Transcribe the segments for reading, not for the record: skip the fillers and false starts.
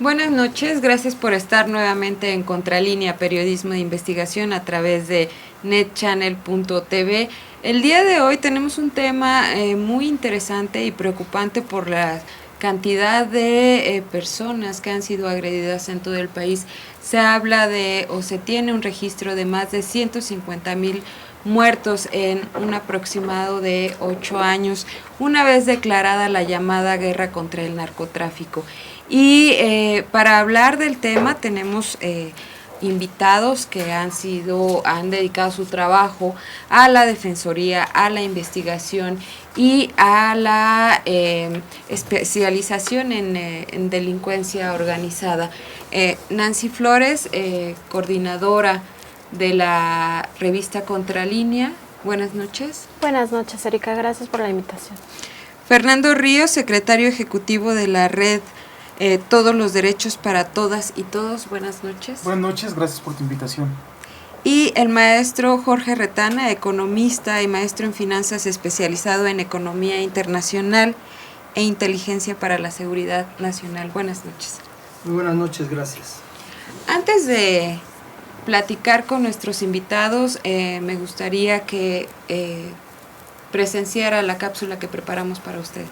Buenas noches, gracias por estar nuevamente en Contralínea, periodismo de investigación a través de netchannel.tv. El día de hoy tenemos un tema muy interesante y preocupante por la cantidad de personas que han sido agredidas en todo el país. Se habla de, o se tiene un registro de más de 150,000 muertos en un aproximado de 8 años, una vez declarada la llamada guerra contra el narcotráfico. Y para hablar del tema tenemos invitados que han dedicado su trabajo a la defensoría, a la investigación y a la especialización en delincuencia organizada. Nancy Flores, coordinadora de la revista Contralínea. Buenas noches. Buenas noches, Erika. Gracias por la invitación. Fernando Ríos, secretario ejecutivo de la red Todos los Derechos para Todas y Todos. Buenas noches. Buenas noches, gracias por tu invitación. Y el maestro Jorge Retana, economista y maestro en finanzas especializado en economía internacional e inteligencia para la seguridad nacional. Buenas noches. Muy buenas noches, gracias. Antes de platicar con nuestros invitados, me gustaría que presenciara la cápsula que preparamos para ustedes.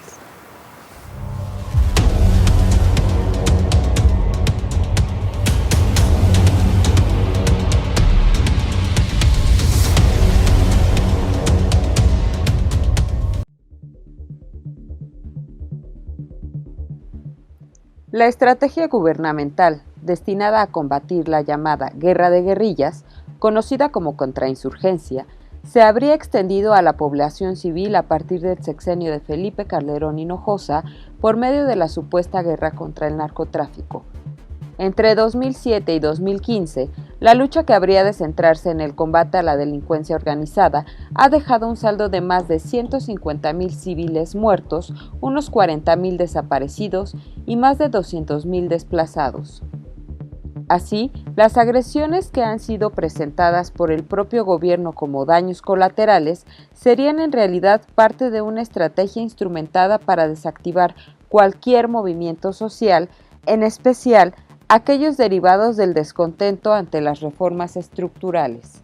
La estrategia gubernamental destinada a combatir la llamada guerra de guerrillas, conocida como contrainsurgencia, se habría extendido a la población civil a partir del sexenio de Felipe Calderón Hinojosa por medio de la supuesta guerra contra el narcotráfico. Entre 2007 y 2015, la lucha que habría de centrarse en el combate a la delincuencia organizada ha dejado un saldo de más de 150,000 civiles muertos, unos 40,000 desaparecidos y más de 200,000 desplazados. Así, las agresiones que han sido presentadas por el propio gobierno como daños colaterales serían en realidad parte de una estrategia instrumentada para desactivar cualquier movimiento social, en especial aquellos derivados del descontento ante las reformas estructurales.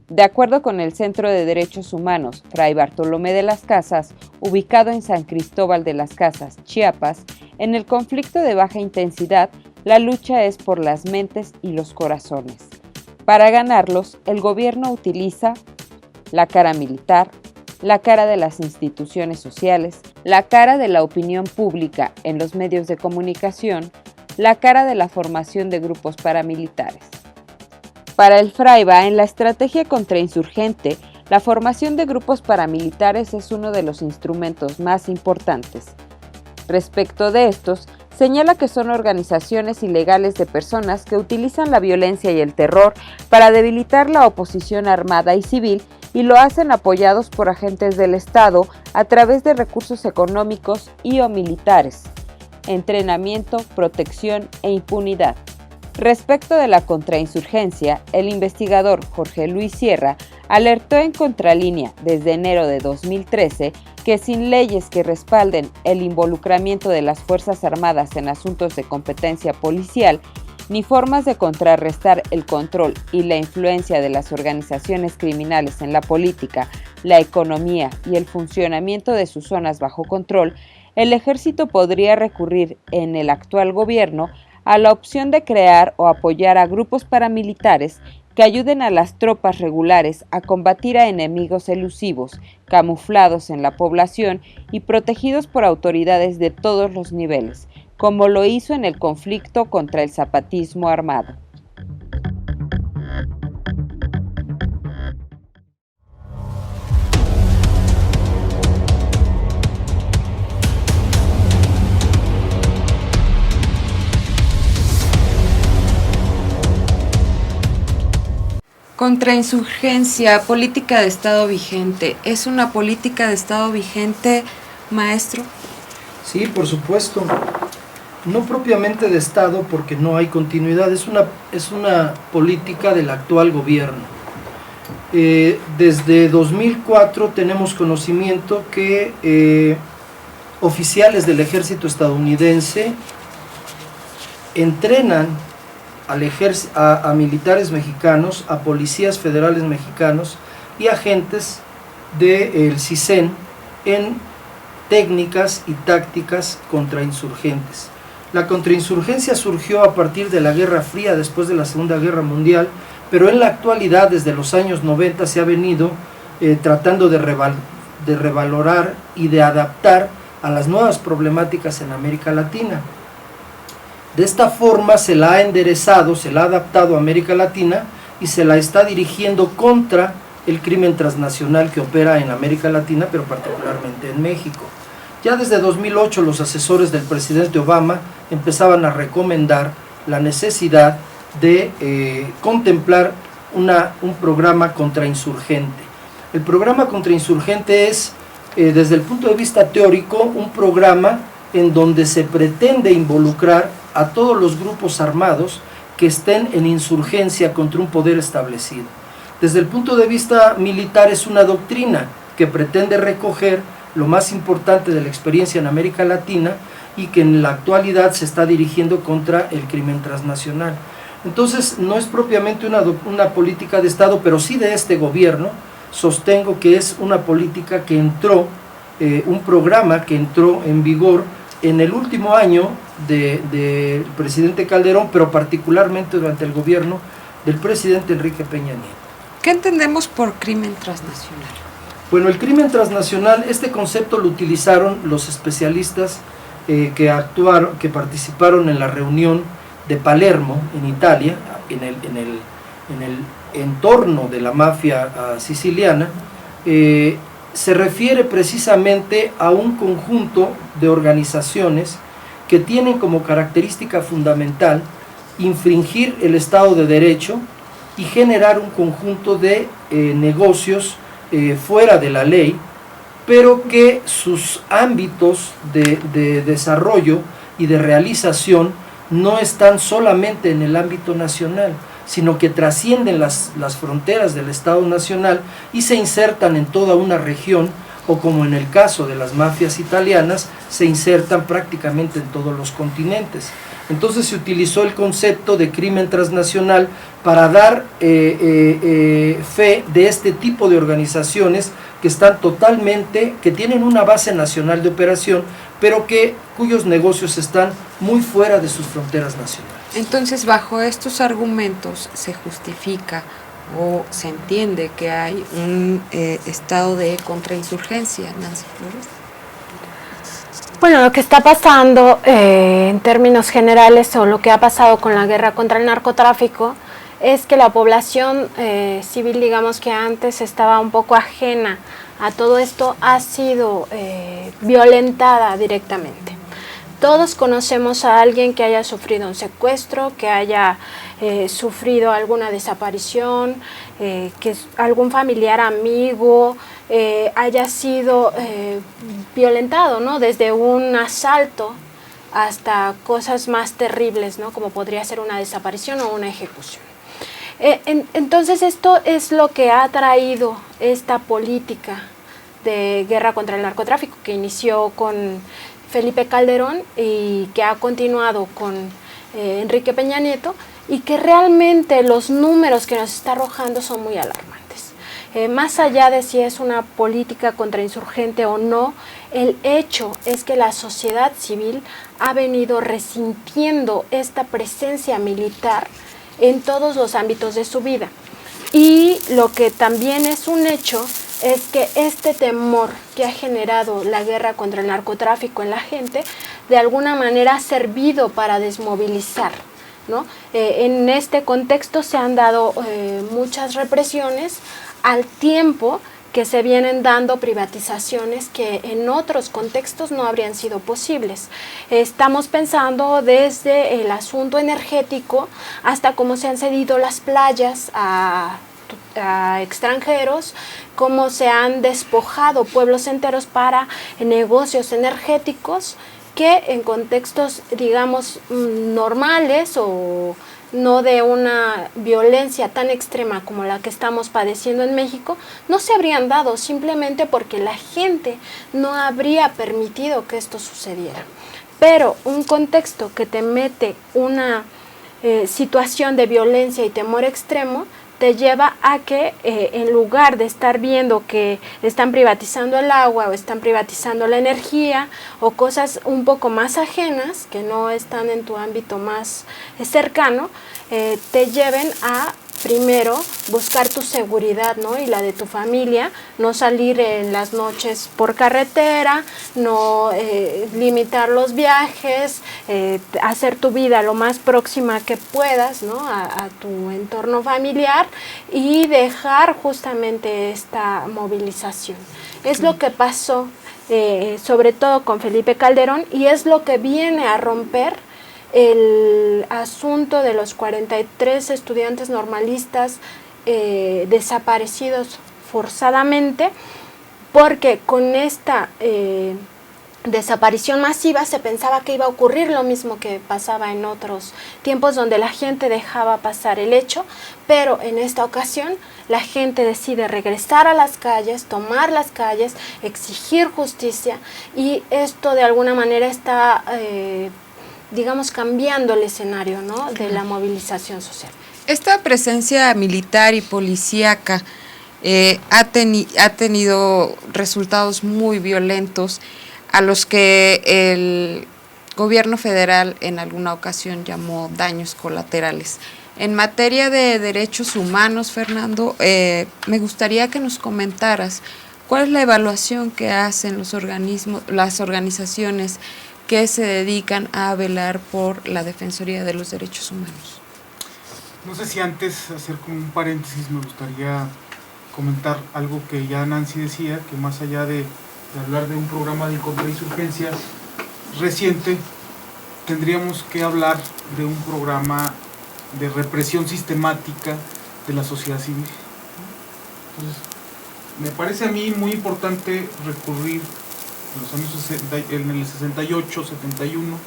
De acuerdo con el Centro de Derechos Humanos Fray Bartolomé de las Casas, ubicado en San Cristóbal de las Casas, Chiapas, en el conflicto de baja intensidad, la lucha es por las mentes y los corazones. Para ganarlos, el gobierno utiliza la cara militar, la cara de las instituciones sociales, la cara de la opinión pública en los medios de comunicación, la cara de la formación de grupos paramilitares. Para el Fraiba, en la estrategia contrainsurgente, la formación de grupos paramilitares es uno de los instrumentos más importantes. Respecto de estos, señala que son organizaciones ilegales de personas que utilizan la violencia y el terror para debilitar la oposición armada y civil y lo hacen apoyados por agentes del Estado a través de recursos económicos y o militares, entrenamiento, protección e impunidad. Respecto de la contrainsurgencia, el investigador Jorge Luis Sierra alertó en Contralínea desde enero de 2013 que sin leyes que respalden el involucramiento de las Fuerzas Armadas en asuntos de competencia policial, ni formas de contrarrestar el control y la influencia de las organizaciones criminales en la política, la economía y el funcionamiento de sus zonas bajo control, el ejército podría recurrir en el actual gobierno a la opción de crear o apoyar a grupos paramilitares que ayuden a las tropas regulares a combatir a enemigos elusivos, camuflados en la población y protegidos por autoridades de todos los niveles, como lo hizo en el conflicto contra el zapatismo armado. Contrainsurgencia, política de Estado vigente. ¿Es una política de Estado vigente, maestro? Sí, por supuesto. No propiamente de Estado, porque no hay continuidad, es una política del actual gobierno. Desde 2004 tenemos conocimiento que oficiales del ejército estadounidense entrenan a militares mexicanos, a policías federales mexicanos y agentes del CISEN en técnicas y tácticas contrainsurgentes. La contrainsurgencia surgió a partir de la Guerra Fría, después de la Segunda Guerra Mundial, pero en la actualidad, desde los años 90, se ha venido tratando de revalorar y de adaptar a las nuevas problemáticas en América Latina. De esta forma se la ha enderezado, se la ha adaptado a América Latina y se la está dirigiendo contra el crimen transnacional que opera en América Latina, pero particularmente en México. Ya desde 2008 los asesores del presidente Obama empezaban a recomendar la necesidad de contemplar un programa contrainsurgente. El programa contrainsurgente es, desde el punto de vista teórico, un programa en donde se pretende involucrar a todos los grupos armados que estén en insurgencia contra un poder establecido. Desde el punto de vista militar es una doctrina que pretende recoger lo más importante de la experiencia en América Latina y que en la actualidad se está dirigiendo contra el crimen transnacional. Entonces no es propiamente una política de Estado, pero sí de este gobierno. Sostengo que es una política que entró, un programa que entró en vigor en el último año del presidente Calderón, pero particularmente durante el gobierno del presidente Enrique Peña Nieto. ¿Qué entendemos por crimen transnacional? Bueno, el crimen transnacional, este concepto lo utilizaron los especialistas que participaron en la reunión de Palermo, en Italia, en el entorno de la mafia siciliana. Se refiere precisamente a un conjunto de organizaciones que tienen como característica fundamental infringir el Estado de Derecho y generar un conjunto de negocios fuera de la ley, pero que sus ámbitos de desarrollo y de realización no están solamente en el ámbito nacional, sino que trascienden las fronteras del Estado nacional y se insertan en toda una región, o como en el caso de las mafias italianas, se insertan prácticamente en todos los continentes. Entonces se utilizó el concepto de crimen transnacional para dar fe de este tipo de organizaciones que están que tienen una base nacional de operación, pero cuyos negocios están muy fuera de sus fronteras nacionales. Entonces, bajo estos argumentos se justifica o se entiende que hay un estado de contrainsurgencia, Nancy Flores. Bueno, lo que está pasando en términos generales, o lo que ha pasado con la guerra contra el narcotráfico, es que la población civil, digamos que antes estaba un poco ajena a todo esto, ha sido violentada directamente. Todos conocemos a alguien que haya sufrido un secuestro, que haya sufrido alguna desaparición, que algún familiar, amigo haya sido violentado, ¿no? Desde un asalto hasta cosas más terribles, ¿no? Como podría ser una desaparición o una ejecución. Entonces esto es lo que ha traído esta política de guerra contra el narcotráfico, que inició con Felipe Calderón y que ha continuado con Enrique Peña Nieto, y que realmente los números que nos está arrojando son muy alarmantes. Más allá de si es una política contrainsurgente o no, el hecho es que la sociedad civil ha venido resintiendo esta presencia militar en todos los ámbitos de su vida. Y lo que también es un hecho es que este temor que ha generado la guerra contra el narcotráfico en la gente, de alguna manera ha servido para desmovilizar, ¿no? En este contexto se han dado muchas represiones, al tiempo que se vienen dando privatizaciones que en otros contextos no habrían sido posibles. Estamos pensando desde el asunto energético hasta cómo se han cedido las playas a extranjeros, cómo se han despojado pueblos enteros para negocios energéticos que en contextos, digamos, normales o no de una violencia tan extrema como la que estamos padeciendo en México, no se habrían dado, simplemente porque la gente no habría permitido que esto sucediera. pero un contexto que te mete una situación de violencia y temor extremo te lleva a que en lugar de estar viendo que están privatizando el agua o están privatizando la energía o cosas un poco más ajenas que no están en tu ámbito más cercano, te lleven a primero buscar tu seguridad, ¿no? Y la de tu familia, no salir en las noches por carretera, no limitar los viajes, hacer tu vida lo más próxima que puedas, ¿no? a tu entorno familiar y dejar justamente esta movilización. Es lo que pasó sobre todo con Felipe Calderón y es lo que viene a romper el asunto de los 43 estudiantes normalistas desaparecidos forzadamente, porque con esta desaparición masiva se pensaba que iba a ocurrir lo mismo que pasaba en otros tiempos donde la gente dejaba pasar el hecho, pero en esta ocasión la gente decide regresar a las calles, tomar las calles, exigir justicia, y esto de alguna manera está digamos, cambiando el escenario, ¿no?, de la movilización social. Esta presencia militar y policíaca ha tenido resultados muy violentos a los que el gobierno federal en alguna ocasión llamó daños colaterales. En materia de derechos humanos, Fernando, me gustaría que nos comentaras cuál es la evaluación que hacen los organismos, las organizaciones que se dedican a velar por la Defensoría de los Derechos Humanos. No sé si antes hacer como un paréntesis, me gustaría comentar algo que ya Nancy decía, que más allá de hablar de un programa de contrainsurgencia reciente, tendríamos que hablar de un programa de represión sistemática de la sociedad civil. Entonces, me parece a mí muy importante recurrir en los años 60, en el 68, 71,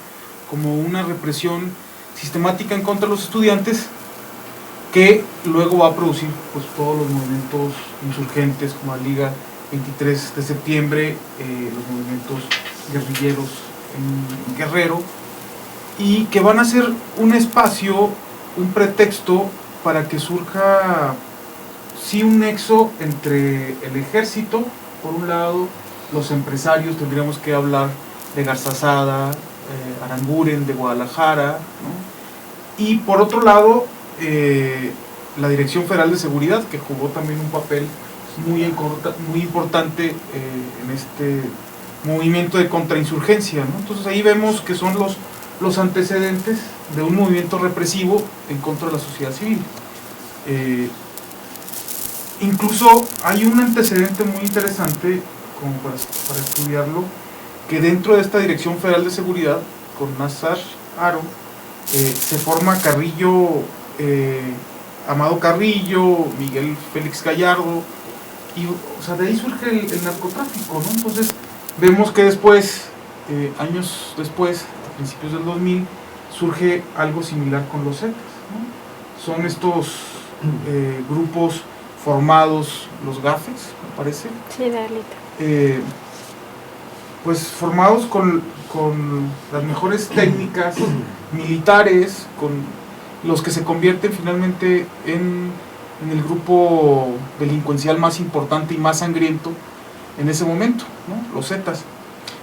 como una represión sistemática en contra de los estudiantes que luego va a producir pues todos los movimientos insurgentes como la Liga 23 de septiembre, los movimientos guerrilleros en Guerrero, y que van a ser un espacio, un pretexto para que surja sí un nexo entre el ejército, por un lado, los empresarios, tendríamos que hablar de Garzazada, Aranguren, de Guadalajara, ¿no? Y por otro lado, la Dirección Federal de Seguridad, que jugó también un papel muy importante en este movimiento de contrainsurgencia, ¿no? Entonces ahí vemos que son los antecedentes de un movimiento represivo en contra de la sociedad civil. Incluso hay un antecedente muy interesante como para estudiarlo, que dentro de esta Dirección Federal de Seguridad, con Nazar Haro, se forma Carrillo, Amado Carrillo, Miguel Félix Gallardo, y o sea, de ahí surge el narcotráfico, ¿no? Entonces vemos que después, años después, a principios del 2000, surge algo similar con los Zetas, ¿no? Son estos grupos formados, los GAFES, me parece. Sí, Dalita. Pues formados con las mejores técnicas militares, con los que se convierten finalmente en el grupo delincuencial más importante y más sangriento en ese momento, ¿no? Los Zetas.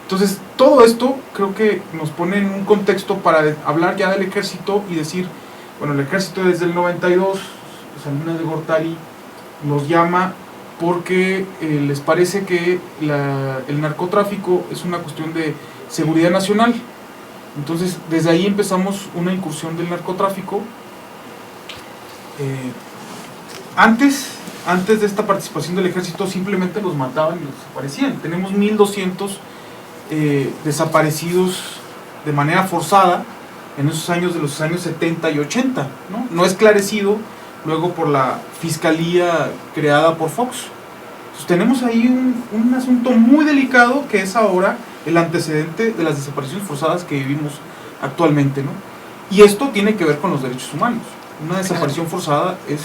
Entonces, todo esto creo que nos pone en un contexto para hablar ya del ejército y decir, bueno, el ejército desde el 92, Salinas de Gortari nos llama porque les parece que el narcotráfico es una cuestión de seguridad nacional. Entonces, desde ahí empezamos una incursión del narcotráfico. Antes de esta participación del ejército, simplemente los mataban y los desaparecían. Tenemos 1.200 desaparecidos de manera forzada en esos años de los años 70 y 80, ¿no? No esclarecido luego por la fiscalía creada por Fox. Entonces tenemos ahí un asunto muy delicado que es ahora el antecedente de las desapariciones forzadas que vivimos actualmente, ¿no? Y esto tiene que ver con los derechos humanos. Una desaparición forzada es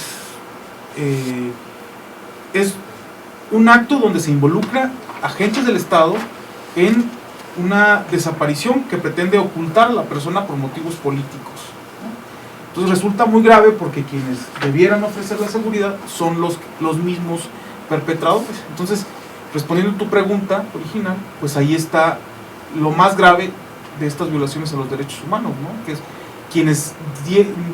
un acto donde se involucra agentes del Estado en una desaparición que pretende ocultar a la persona por motivos políticos, ¿no? Entonces resulta muy grave porque quienes debieran ofrecer la seguridad son los mismos perpetradores. Entonces, respondiendo a tu pregunta original, pues ahí está lo más grave de estas violaciones a los derechos humanos, ¿no? Que es quienes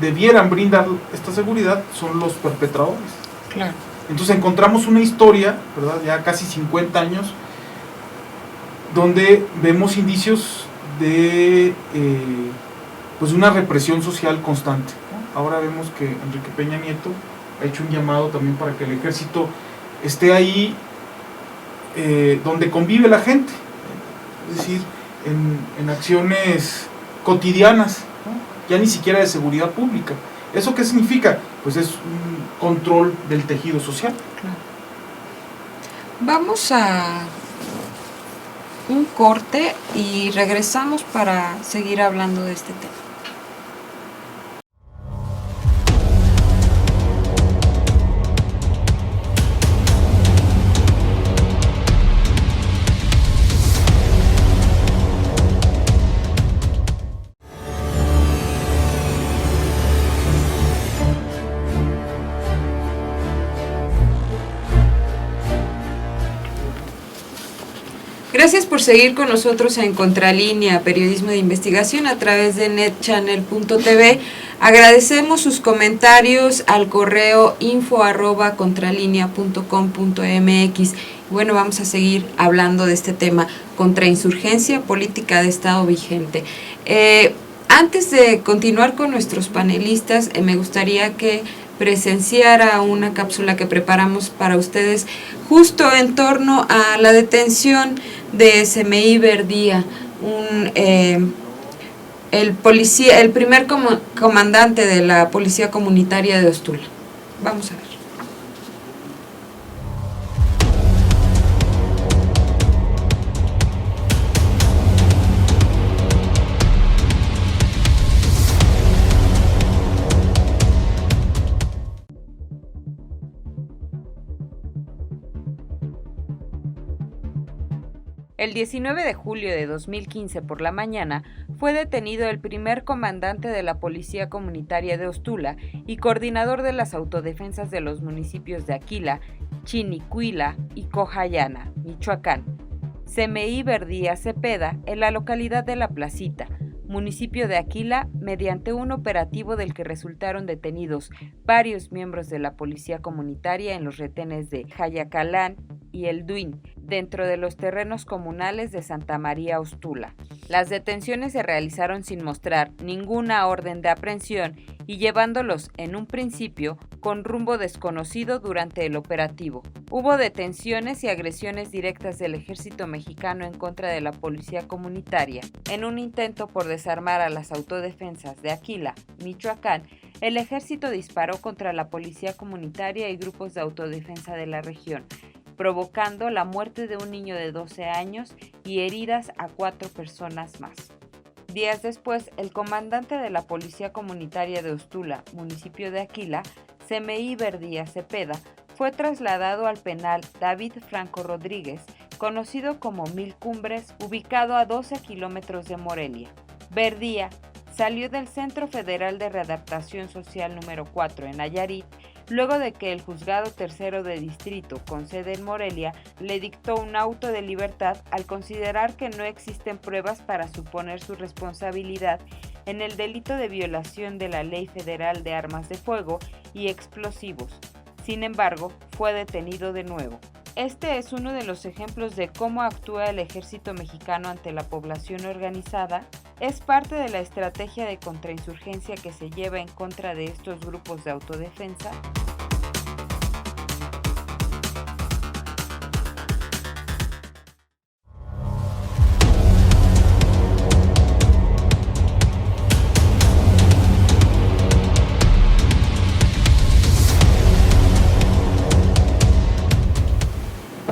debieran brindar esta seguridad son los perpetradores. Claro. Entonces encontramos una historia, ¿verdad? Ya casi 50 años, donde vemos indicios de pues una represión social constante, ¿no? Ahora vemos que Enrique Peña Nieto ha hecho un llamado también para que el ejército esté ahí donde convive la gente, es decir, en acciones cotidianas, ¿no? Ya ni siquiera de seguridad pública. ¿Eso qué significa? Pues es un control del tejido social. Claro. Vamos a un corte y regresamos para seguir hablando de este tema. Gracias por seguir con nosotros en Contralínea, periodismo de investigación a través de netchannel.tv. Agradecemos sus comentarios al correo info@contralinea.com.mx. Bueno, vamos a seguir hablando de este tema, contrainsurgencia, política de Estado vigente. Antes de continuar con nuestros panelistas, me gustaría que presenciara una cápsula que preparamos para ustedes justo en torno a la detención de SMI Verdía, el primer comandante de la Policía Comunitaria de Ostula. Vamos a ver. El 19 de julio de 2015 por la mañana fue detenido el primer comandante de la Policía Comunitaria de Ostula y coordinador de las autodefensas de los municipios de Aquila, Chinicuila y Cojayana, Michoacán, SMI Verdía Cepeda, en la localidad de La Placita, municipio de Aquila, mediante un operativo del que resultaron detenidos varios miembros de la Policía Comunitaria en los retenes de Jayacalán y El Duin, dentro de los terrenos comunales de Santa María Ostula. Las detenciones se realizaron sin mostrar ninguna orden de aprehensión y llevándolos en un principio con rumbo desconocido durante el operativo. Hubo detenciones y agresiones directas del ejército mexicano en contra de la policía comunitaria. En un intento por desarmar a las autodefensas de Aquila, Michoacán, el ejército disparó contra la policía comunitaria y grupos de autodefensa de la región, provocando la muerte de un niño de 12 años y heridas a 4 personas más. Días después, el comandante de la Policía Comunitaria de Ostula, municipio de Aquila, SMI Verdía Cepeda, fue trasladado al penal David Franco Rodríguez, conocido como Mil Cumbres, ubicado a 12 kilómetros de Morelia. Verdía salió del Centro Federal de Readaptación Social número 4 en Nayarit, luego de que el Juzgado Tercero de Distrito, con sede en Morelia, le dictó un auto de libertad al considerar que no existen pruebas para suponer su responsabilidad en el delito de violación de la Ley Federal de Armas de Fuego y Explosivos. Sin embargo, fue detenido de nuevo. Este es uno de los ejemplos de cómo actúa el ejército mexicano ante la población organizada. Es parte de la estrategia de contrainsurgencia que se lleva en contra de estos grupos de autodefensa.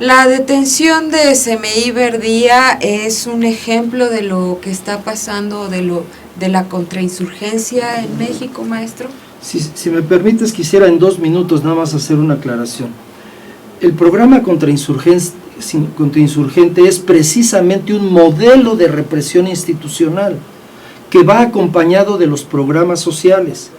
La detención de SMI Verdía es un ejemplo de lo que está pasando, de la contrainsurgencia en México, maestro. Si me permites, quisiera en 2 minutos nada más hacer una aclaración. El programa contrainsurgente es precisamente un modelo de represión institucional que va acompañado de los programas sociales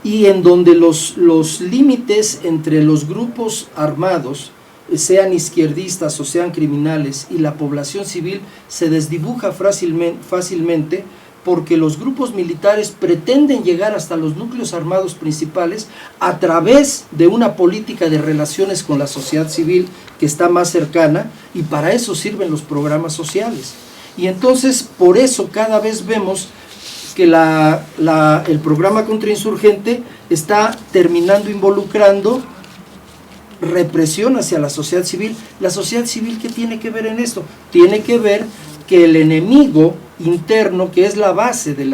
y en donde los límites entre los grupos armados, sean izquierdistas o sean criminales, y la población civil se desdibuja fácilmente porque los grupos militares pretenden llegar hasta los núcleos armados principales a través de una política de relaciones con la sociedad civil que está más cercana, y para eso sirven los programas sociales. Y entonces, por eso cada vez vemos que el programa contrainsurgente está terminando involucrando represión hacia la sociedad civil. La sociedad civil, ¿qué tiene que ver en esto? Tiene que ver que el enemigo interno, que es la base de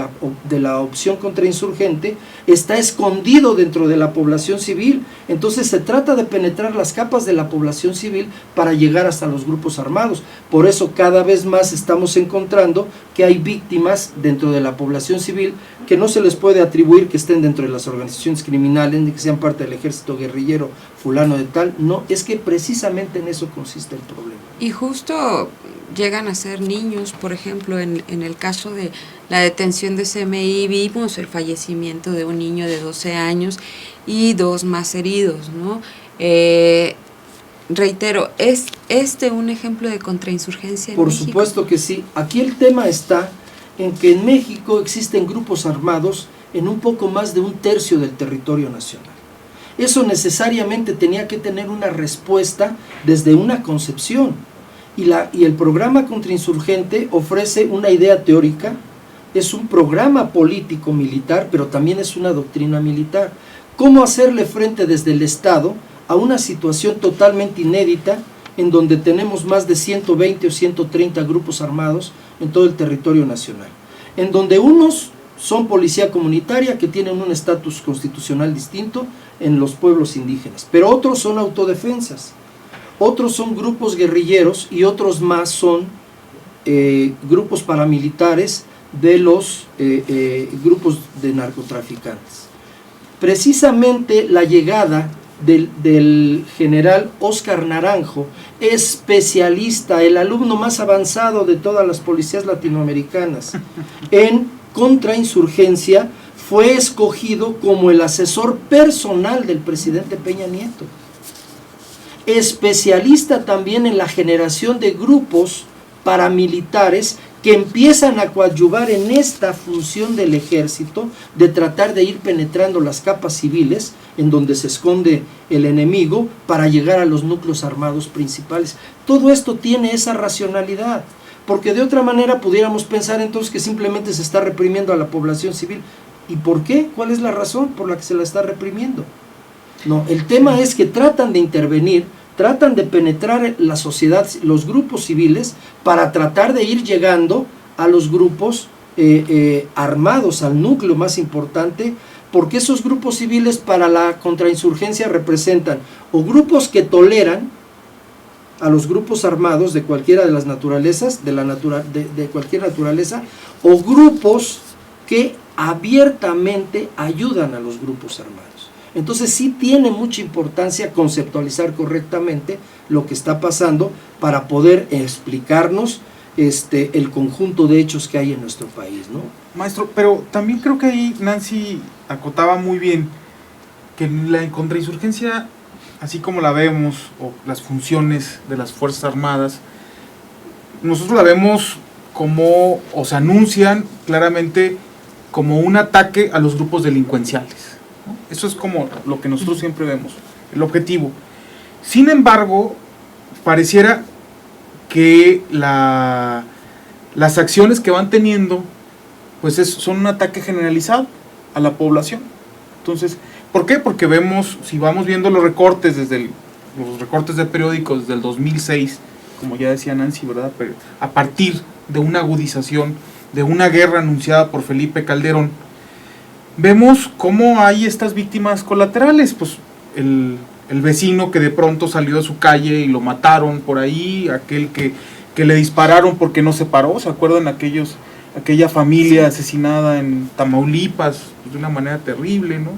la opción contrainsurgente, está escondido dentro de la población civil. Entonces se trata de penetrar las capas de la población civil para llegar hasta los grupos armados. Por eso cada vez más estamos encontrando que hay víctimas dentro de la población civil que no se les puede atribuir que estén dentro de las organizaciones criminales, ni que sean parte del ejército guerrillero fulano de tal. No, es que precisamente en eso consiste el problema. Y justo llegan a ser niños, por ejemplo, en el caso de la detención de CMI vimos el fallecimiento de un niño de 12 años y 2 más heridos, ¿no? Reitero, ¿es un ejemplo de contrainsurgencia en Por México? supuesto que sí. Aquí el tema está en que en México existen grupos armados en un poco más de 1/3 del territorio nacional. Eso necesariamente tenía que tener una respuesta desde una concepción. Y el programa contrainsurgente ofrece una idea teórica, es un programa político militar, pero también es una doctrina militar. ¿Cómo hacerle frente desde el Estado a una situación totalmente inédita en donde tenemos más de 120 o 130 grupos armados en todo el territorio nacional? En donde unos son policía comunitaria que tienen un estatus constitucional distinto en los pueblos indígenas, pero otros son autodefensas. Otros son grupos guerrilleros y otros más son grupos paramilitares de los grupos de narcotraficantes. Precisamente la llegada del general Óscar Naranjo, especialista, el alumno más avanzado de todas las policías latinoamericanas en contrainsurgencia, fue escogido como el asesor personal del presidente Peña Nieto. Especialista también en la generación de grupos paramilitares que empiezan a coadyuvar en esta función del ejército de tratar de ir penetrando las capas civiles en donde se esconde el enemigo para llegar a los núcleos armados principales. Todo esto tiene esa racionalidad, porque de otra manera pudiéramos pensar entonces que simplemente se está reprimiendo a la población civil. ¿Y por qué? ¿Cuál es la razón por la que se la está reprimiendo? No, el tema es que tratan de intervenir, tratan de penetrar la sociedad, los grupos civiles, para tratar de ir llegando a los grupos armados, al núcleo más importante, porque esos grupos civiles para la contrainsurgencia representan o grupos que toleran a los grupos armados de cualquiera de las naturalezas, de cualquier naturaleza, o grupos que abiertamente ayudan a los grupos armados. Entonces sí tiene mucha importancia conceptualizar correctamente lo que está pasando para poder explicarnos el conjunto de hechos que hay en nuestro país, ¿no? Maestro, pero también creo que ahí Nancy acotaba muy bien que la contrainsurgencia, así como la vemos, o las funciones de las Fuerzas Armadas, nosotros la vemos como, o se anuncian claramente como un ataque a los grupos delincuenciales, ¿no? Eso es como lo que nosotros siempre vemos, el objetivo. Sin embargo, pareciera que las acciones que van teniendo pues son un ataque generalizado a la población. Entonces, ¿por qué? Porque vemos, si vamos viendo los recortes los recortes de periódicos desde el 2006, como ya decía Nancy, ¿verdad? Pero a partir de una agudización de una guerra anunciada por Felipe Calderón, vemos cómo hay estas víctimas colaterales, pues el vecino que de pronto salió de su calle y lo mataron por ahí, aquel que le dispararon porque no se paró, ¿se acuerdan aquella familia asesinada en Tamaulipas de una manera terrible, ¿no?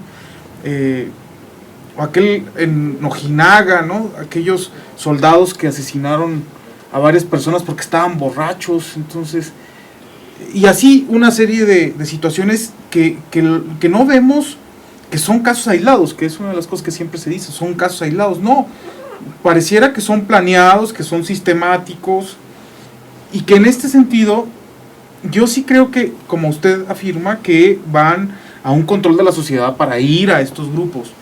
aquel en Ojinaga, ¿no? Aquellos soldados que asesinaron a varias personas porque estaban borrachos, entonces, y así una serie de situaciones que no vemos que son casos aislados, que es una de las cosas que siempre se dice, son casos aislados. No, pareciera que son planeados, que son sistemáticos, y que en este sentido, yo sí creo que, como usted afirma, que van a un control de la sociedad para ir a estos grupos,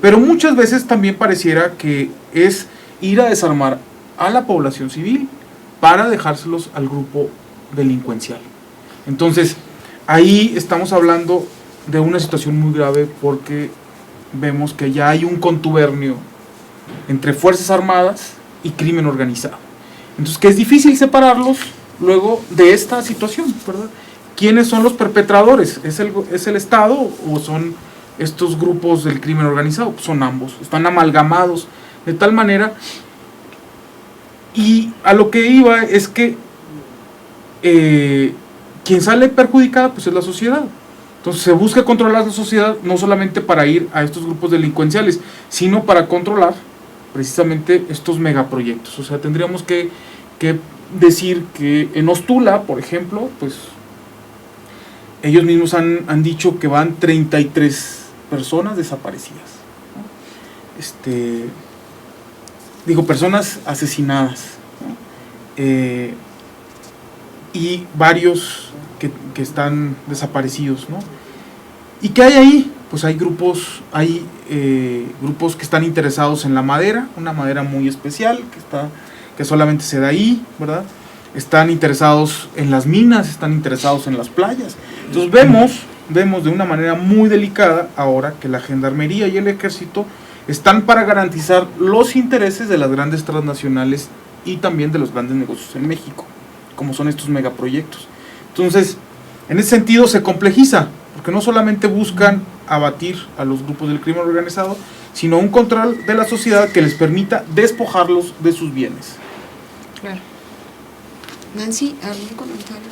pero muchas veces también pareciera que es ir a desarmar a la población civil para dejárselos al grupo delincuencial. Entonces, ahí estamos hablando de una situación muy grave, porque vemos que ya hay un contubernio entre Fuerzas Armadas y crimen organizado. Entonces, que es difícil separarlos luego de esta situación, ¿verdad? ¿Quiénes son los perpetradores? ¿Es el Estado o son estos grupos del crimen organizado? Pues son ambos, están amalgamados de tal manera. Y a lo que iba es que quien sale perjudicada pues es la sociedad. Entonces se busca controlar la sociedad, no solamente para ir a estos grupos delincuenciales, sino para controlar precisamente estos megaproyectos. O sea, tendríamos que decir que en Ostula, por ejemplo, pues ellos mismos han dicho que van 33 personas desaparecidas, ¿no? Personas asesinadas, ¿no? Y varios que están desaparecidos, ¿no? ¿Y qué hay ahí? Pues hay grupos que están interesados en la madera, una madera muy especial que solamente se da ahí, ¿verdad? Están interesados en las minas, están interesados en las playas. Entonces vemos de una manera muy delicada ahora que la Gendarmería y el Ejército están para garantizar los intereses de las grandes transnacionales y también de los grandes negocios en México, como son estos megaproyectos. Entonces, en ese sentido se complejiza, porque no solamente buscan abatir a los grupos del crimen organizado, sino un control de la sociedad que les permita despojarlos de sus bienes. Claro. Nancy, ¿algún comentario?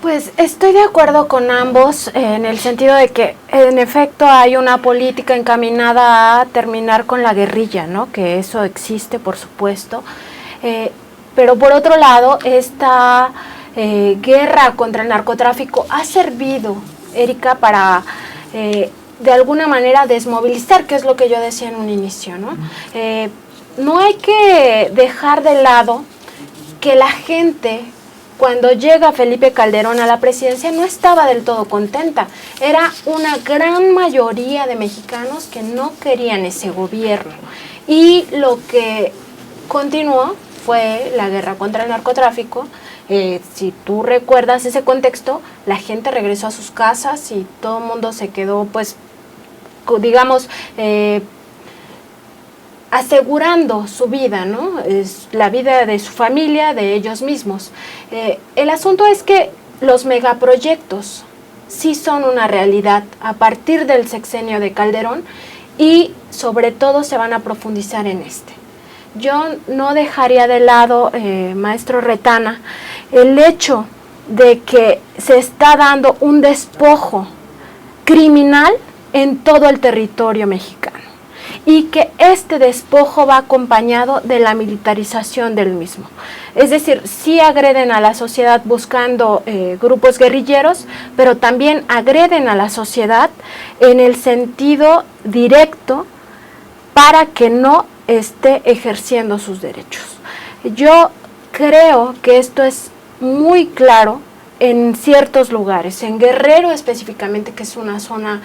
Pues estoy de acuerdo con ambos en el sentido de que en efecto hay una política encaminada a terminar con la guerrilla, ¿no? Que eso existe, por supuesto, pero por otro lado esta guerra contra el narcotráfico ha servido, Erika, para de alguna manera desmovilizar, que es lo que yo decía en un inicio, ¿no? No hay que dejar de lado que la gente, cuando llega Felipe Calderón a la presidencia, no estaba del todo contenta. Era una gran mayoría de mexicanos que no querían ese gobierno. Y lo que continuó fue la guerra contra el narcotráfico. Si tú recuerdas ese contexto, la gente regresó a sus casas y todo el mundo se quedó, pues, digamos, asegurando su vida, ¿no? Es la vida de su familia, de ellos mismos. El asunto es que los megaproyectos sí son una realidad a partir del sexenio de Calderón y sobre todo se van a profundizar en este. Yo no dejaría de lado, maestro Retana, el hecho de que se está dando un despojo criminal en todo el territorio mexicano y que este despojo va acompañado de la militarización del mismo. Es decir, sí agreden a la sociedad buscando grupos guerrilleros, pero también agreden a la sociedad en el sentido directo para que no esté ejerciendo sus derechos. Yo creo que esto es muy claro en ciertos lugares, en Guerrero específicamente, que es una zona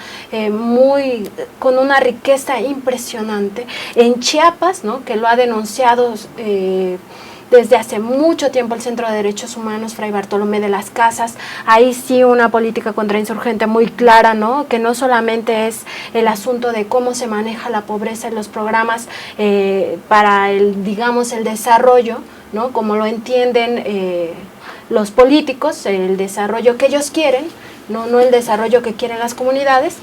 con una riqueza impresionante, en Chiapas, ¿no? Que lo ha denunciado desde hace mucho tiempo el Centro de Derechos Humanos Fray Bartolomé de las Casas. Ahí sí una política contrainsurgente muy clara, ¿no? Que no solamente es el asunto de cómo se maneja la pobreza en los programas para el desarrollo, ¿no? Como lo entienden los políticos, el desarrollo que ellos quieren, no el desarrollo que quieren las comunidades,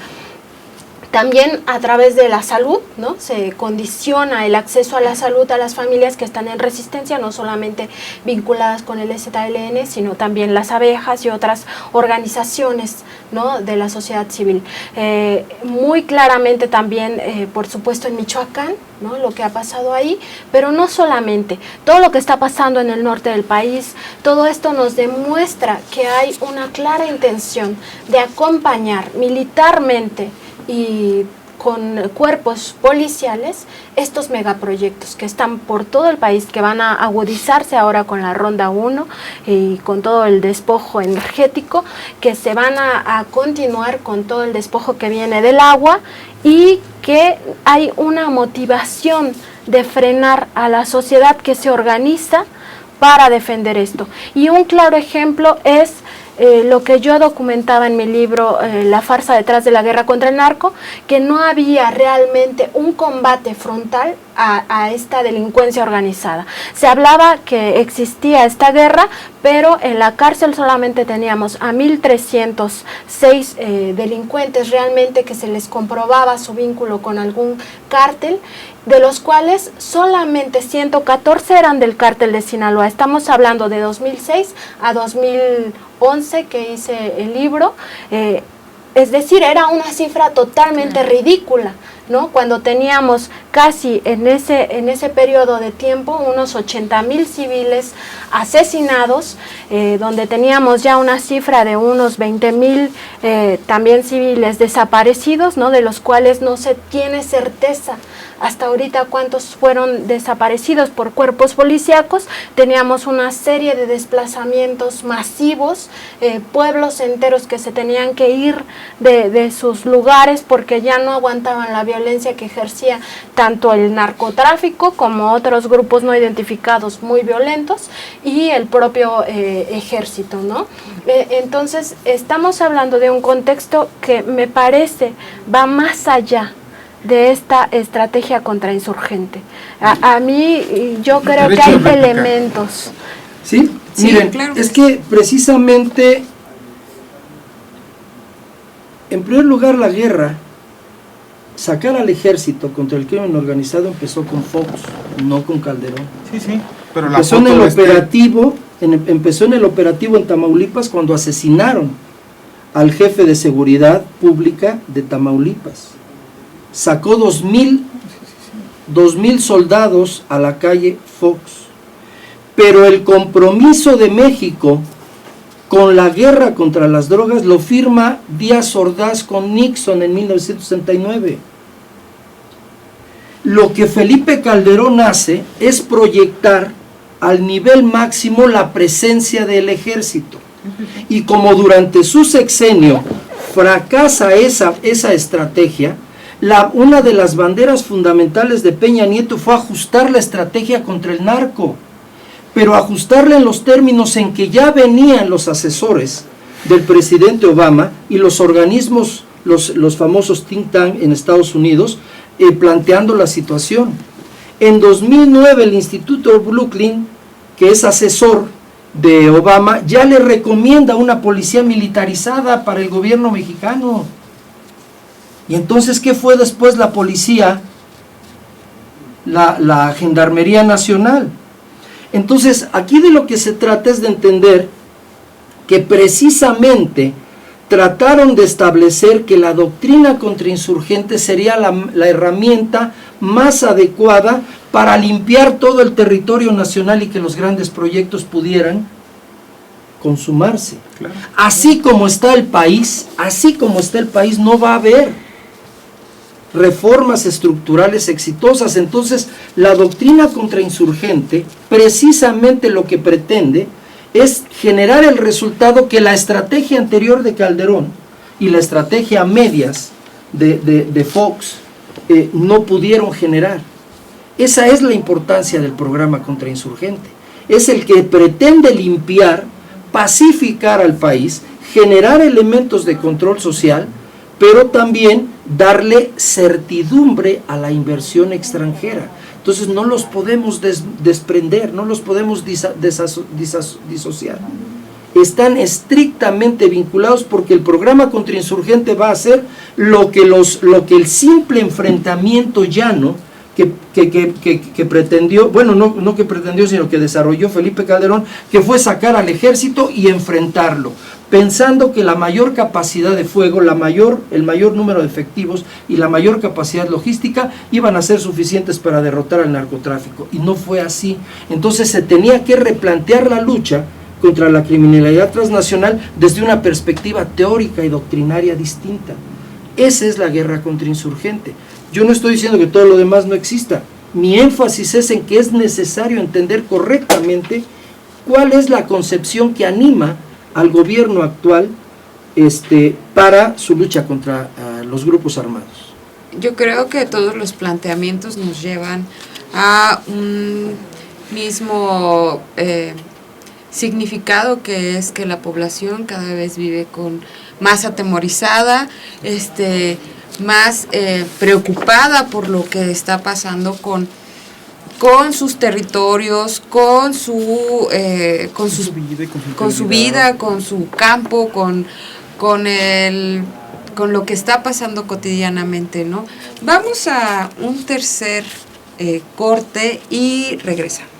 También a través de la salud, ¿no? Se condiciona el acceso a la salud a las familias que están en resistencia, no solamente vinculadas con el ZLN, sino también las abejas y otras organizaciones, ¿no? De la sociedad civil. Muy claramente también, por supuesto, en Michoacán, ¿no? Lo que ha pasado ahí, pero no solamente. Todo lo que está pasando en el norte del país, todo esto nos demuestra que hay una clara intención de acompañar militarmente y con cuerpos policiales estos megaproyectos que están por todo el país, que van a agudizarse ahora con la Ronda 1 y con todo el despojo energético, que se van a continuar con todo el despojo que viene del agua, y que hay una motivación de frenar a la sociedad que se organiza para defender esto. Y un claro ejemplo es lo que yo documentaba en mi libro, La farsa detrás de la guerra contra el narco, que no había realmente un combate frontal a esta delincuencia organizada. Se hablaba que existía esta guerra, pero en la cárcel solamente teníamos a 1.306 delincuentes realmente que se les comprobaba su vínculo con algún cártel, de los cuales solamente 114 eran del cártel de Sinaloa. Estamos hablando de 2006 a 2011 que hice el libro, es decir, era una cifra totalmente ridícula, ¿no? Cuando teníamos casi en ese periodo de tiempo unos 80,000 civiles asesinados, donde teníamos ya una cifra de unos 20,000 también civiles desaparecidos, ¿no? De los cuales no se tiene certeza hasta ahorita cuántos fueron desaparecidos por cuerpos policíacos. Teníamos una serie de desplazamientos masivos, pueblos enteros que se tenían que ir de sus lugares porque ya no aguantaban la violencia que ejercía tanto el narcotráfico como otros grupos no identificados muy violentos y el propio ejército, ¿no? Entonces estamos hablando de un contexto que me parece va más allá de esta estrategia contrainsurgente. A mí yo creo que hay elementos. Sí, miren, claro. Es que precisamente, en primer lugar, la guerra, sacar al ejército contra el crimen organizado empezó con Fox, no con Calderón. Sí, pero empezó en el operativo en Tamaulipas cuando asesinaron al jefe de seguridad pública de Tamaulipas. Sacó 2,000 soldados a la calle Fox. Pero el compromiso de México con la guerra contra las drogas lo firma Díaz Ordaz con Nixon en 1969. Lo que Felipe Calderón hace es proyectar al nivel máximo la presencia del ejército. Y como durante su sexenio fracasa esa estrategia, una de las banderas fundamentales de Peña Nieto fue ajustar la estrategia contra el narco, pero ajustarla en los términos en que ya venían los asesores del presidente Obama y los organismos, los famosos think tank en Estados Unidos, planteando la situación. En 2009 el Instituto Brooklyn, que es asesor de Obama, ya le recomienda una policía militarizada para el gobierno mexicano. Y entonces, ¿qué fue después la policía? La Gendarmería Nacional. Entonces, aquí de lo que se trata es de entender que precisamente trataron de establecer que la doctrina contrainsurgente sería la herramienta más adecuada para limpiar todo el territorio nacional y que los grandes proyectos pudieran consumarse. Claro. Así como está el país, no va a haber reformas estructurales exitosas. Entonces, la doctrina contrainsurgente precisamente lo que pretende es generar el resultado que la estrategia anterior de Calderón y la estrategia a medias de Fox no pudieron generar. Esa es la importancia del programa contrainsurgente. Es el que pretende limpiar, pacificar al país, generar elementos de control social, pero también darle certidumbre a la inversión extranjera. Entonces no los podemos desprender, no los podemos disociar. están estrictamente vinculados, porque el programa contrainsurgente va a hacer lo que el simple enfrentamiento llano que pretendió, bueno, no que pretendió, sino que desarrolló Felipe Calderón, que fue sacar al ejército y enfrentarlo, pensando que la mayor capacidad de fuego, el mayor número de efectivos y la mayor capacidad logística iban a ser suficientes para derrotar al narcotráfico, y no fue así. Entonces se tenía que replantear la lucha contra la criminalidad transnacional desde una perspectiva teórica y doctrinaria distinta. Esa es la guerra contrainsurgente. Yo no estoy diciendo que todo lo demás no exista. Mi énfasis es en que es necesario entender correctamente cuál es la concepción que anima al gobierno actual para su lucha contra los grupos armados. Yo creo que todos los planteamientos nos llevan a un mismo significado, que es que la población cada vez vive más atemorizada, más preocupada por lo que está pasando con sus territorios, con su vida, con su campo, con lo que está pasando cotidianamente, ¿no? Vamos a un tercer corte y regresamos.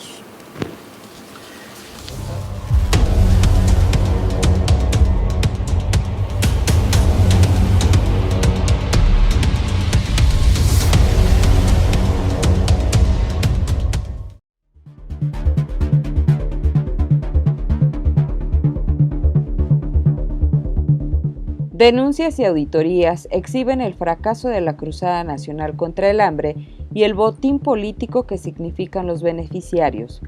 Denuncias y auditorías exhiben el fracaso de la Cruzada Nacional contra el Hambre y el botín político que significan los beneficiarios.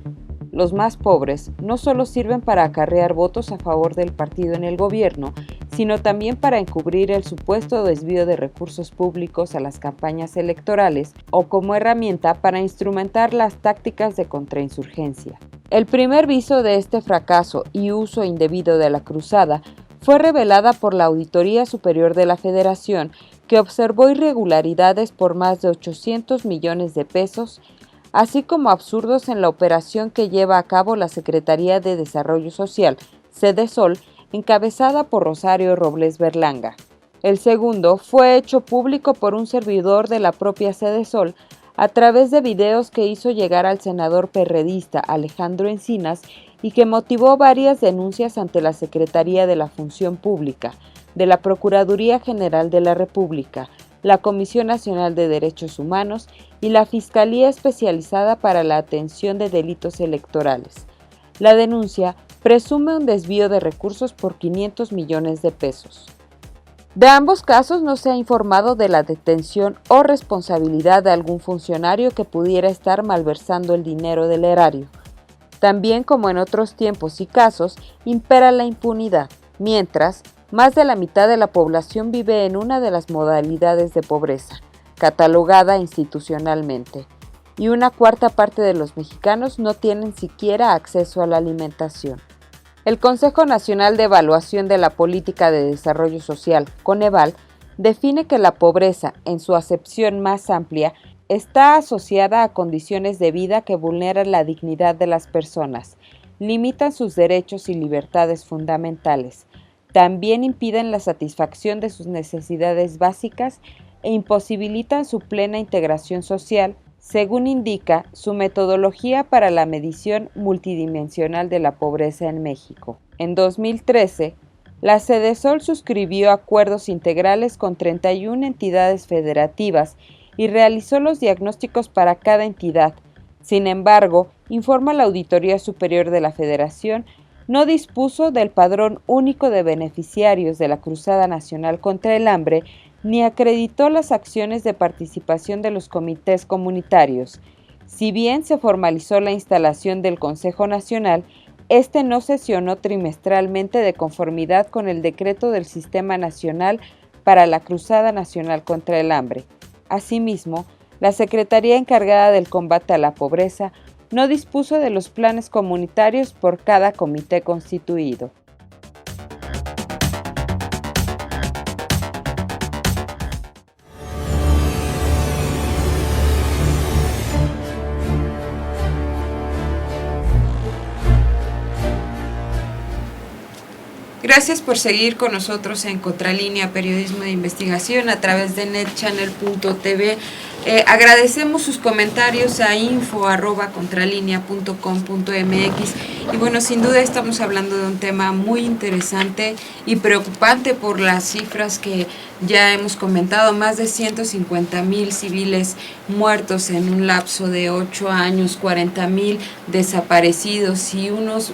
Los más pobres no solo sirven para acarrear votos a favor del partido en el gobierno, sino también para encubrir el supuesto desvío de recursos públicos a las campañas electorales o como herramienta para instrumentar las tácticas de contrainsurgencia. El primer viso de este fracaso y uso indebido de la Cruzada fue revelada por la Auditoría Superior de la Federación, que observó irregularidades por más de 800 millones de pesos, así como absurdos en la operación que lleva a cabo la Secretaría de Desarrollo Social, Sedesol, encabezada por Rosario Robles Berlanga. El segundo fue hecho público por un servidor de la propia Sedesol a través de videos que hizo llegar al senador perredista Alejandro Encinas y que motivó varias denuncias ante la Secretaría de la Función Pública, de la Procuraduría General de la República, la Comisión Nacional de Derechos Humanos y la Fiscalía Especializada para la Atención de Delitos Electorales. La denuncia presume un desvío de recursos por 500 millones de pesos. De ambos casos no se ha informado de la detención o responsabilidad de algún funcionario que pudiera estar malversando el dinero del erario. También, como en otros tiempos y casos, impera la impunidad, mientras más de la mitad de la población vive en una de las modalidades de pobreza, catalogada institucionalmente, y una cuarta parte de los mexicanos no tienen siquiera acceso a la alimentación. El Consejo Nacional de Evaluación de la Política de Desarrollo Social, Coneval, define que la pobreza, en su acepción más amplia, está asociada a condiciones de vida que vulneran la dignidad de las personas, limitan sus derechos y libertades fundamentales, también impiden la satisfacción de sus necesidades básicas e imposibilitan su plena integración social, según indica su metodología para la medición multidimensional de la pobreza en México. En 2013, la Sedesol suscribió acuerdos integrales con 31 entidades federativas y realizó los diagnósticos para cada entidad. Sin embargo, informa la Auditoría Superior de la Federación, no dispuso del padrón único de beneficiarios de la Cruzada Nacional contra el Hambre ni acreditó las acciones de participación de los comités comunitarios. Si bien se formalizó la instalación del Consejo Nacional, este no sesionó trimestralmente de conformidad con el decreto del Sistema Nacional para la Cruzada Nacional contra el Hambre. Asimismo, la Secretaría encargada del combate a la pobreza no dispuso de los planes comunitarios por cada comité constituido. Gracias por seguir con nosotros en Contralínea Periodismo de Investigación a través de netchannel.tv. Agradecemos sus comentarios a info@contralinea.com.mx y bueno, sin duda estamos hablando de un tema muy interesante y preocupante por las cifras que ya hemos comentado, más de 150,000 civiles muertos en un lapso de 8 años, 40,000 desaparecidos y unos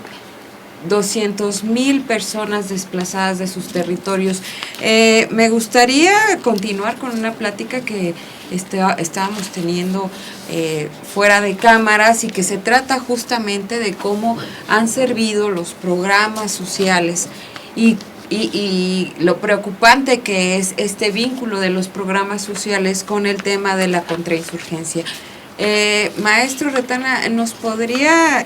200,000 personas desplazadas de sus territorios. Me gustaría continuar con una plática que estábamos teniendo fuera de cámaras y que se trata justamente de cómo han servido los programas sociales y lo preocupante que es este vínculo de los programas sociales con el tema de la contrainsurgencia. Maestro Retana, ¿nos podría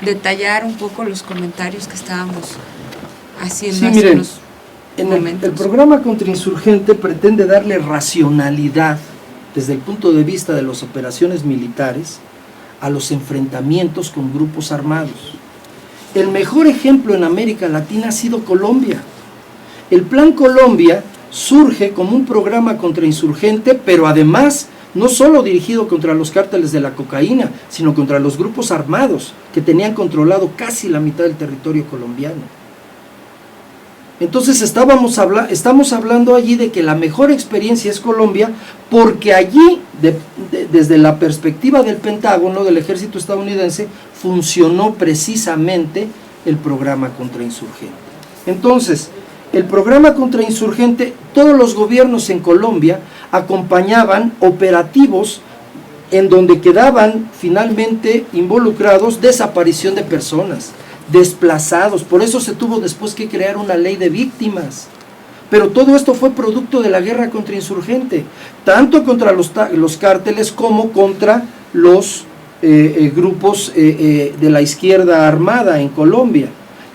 detallar un poco los comentarios que estábamos haciendo sí, hace miren, unos momentos? El programa contrainsurgente pretende darle racionalidad desde el punto de vista de las operaciones militares a los enfrentamientos con grupos armados. El mejor ejemplo en América Latina ha sido Colombia. El Plan Colombia surge como un programa contrainsurgente, pero además no solo dirigido contra los cárteles de la cocaína, sino contra los grupos armados que tenían controlado casi la mitad del territorio colombiano. Entonces estamos hablando allí de que la mejor experiencia es Colombia, porque allí, desde la perspectiva del Pentágono, del ejército estadounidense, funcionó precisamente el programa contrainsurgente. Entonces, el programa contrainsurgente, todos los gobiernos en Colombia acompañaban operativos en donde quedaban finalmente involucrados desaparición de personas, desplazados. Por eso se tuvo después que crear una ley de víctimas. Pero todo esto fue producto de la guerra contrainsurgente, tanto contra los cárteles como contra los grupos de la izquierda armada en Colombia.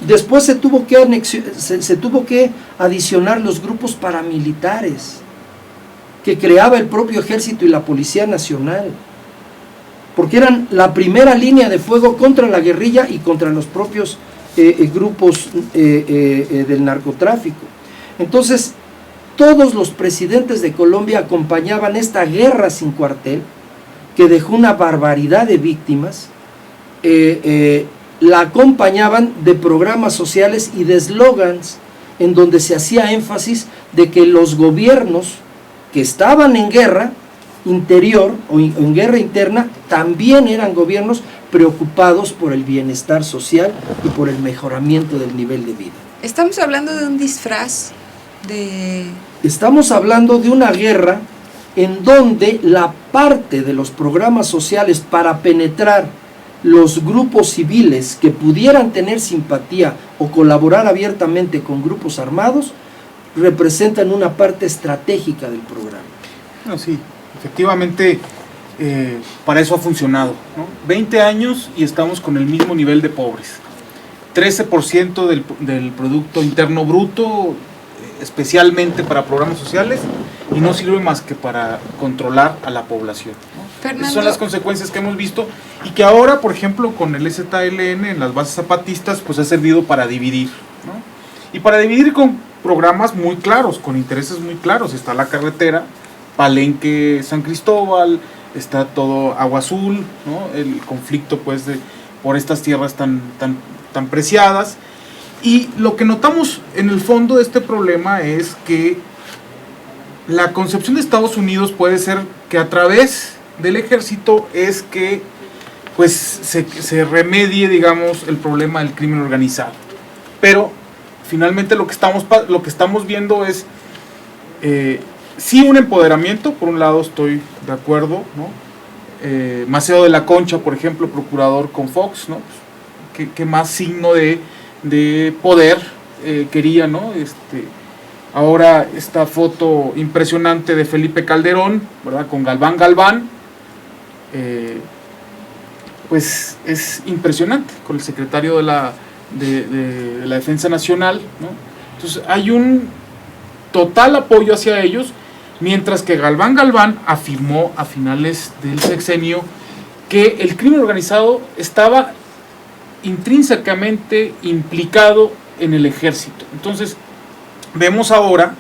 Después se tuvo que adicionar los grupos paramilitares que creaba el propio ejército y la Policía Nacional, porque eran la primera línea de fuego contra la guerrilla y contra los propios grupos del narcotráfico. Entonces, todos los presidentes de Colombia acompañaban esta guerra sin cuartel, que dejó una barbaridad de víctimas, la acompañaban de programas sociales y de eslogans en donde se hacía énfasis de que los gobiernos que estaban en guerra interior o en guerra interna también eran gobiernos preocupados por el bienestar social y por el mejoramiento del nivel de vida. Estamos hablando de un disfraz de... Estamos hablando de una guerra en donde la parte de los programas sociales para penetrar los grupos civiles que pudieran tener simpatía o colaborar abiertamente con grupos armados representan una parte estratégica del programa. Bueno, sí, efectivamente para eso ha funcionado, ¿no? 20 años y estamos con el mismo nivel de pobres. 13% del Producto Interno Bruto, especialmente para programas sociales, y no sirve más que para controlar a la población, ¿no? Esas son las consecuencias que hemos visto y que ahora, por ejemplo, con el ZLN en las bases zapatistas, pues ha servido para dividir, ¿no? Y para dividir con programas muy claros, con intereses muy claros. Está la carretera Palenque San Cristóbal, está todo Agua Azul, ¿no? El conflicto pues por estas tierras tan preciadas. Y lo que notamos en el fondo de este problema es que la concepción de Estados Unidos puede ser que a través del ejército es que pues se remedie, digamos, el problema del crimen organizado. Pero finalmente lo que estamos viendo es sí un empoderamiento. Por un lado estoy de acuerdo, ¿no? Maceo de la Concha, por ejemplo, procurador con Fox, ¿no? ¿Qué más signo de poder quería, ¿no? Ahora esta foto impresionante de Felipe Calderón, ¿verdad? Con Galván, pues es impresionante, con el secretario de la Defensa Nacional, ¿no? Entonces hay un total apoyo hacia ellos, mientras que Galván afirmó a finales del sexenio que el crimen organizado estaba intrínsecamente implicado en el ejército. Entonces, vemos ahora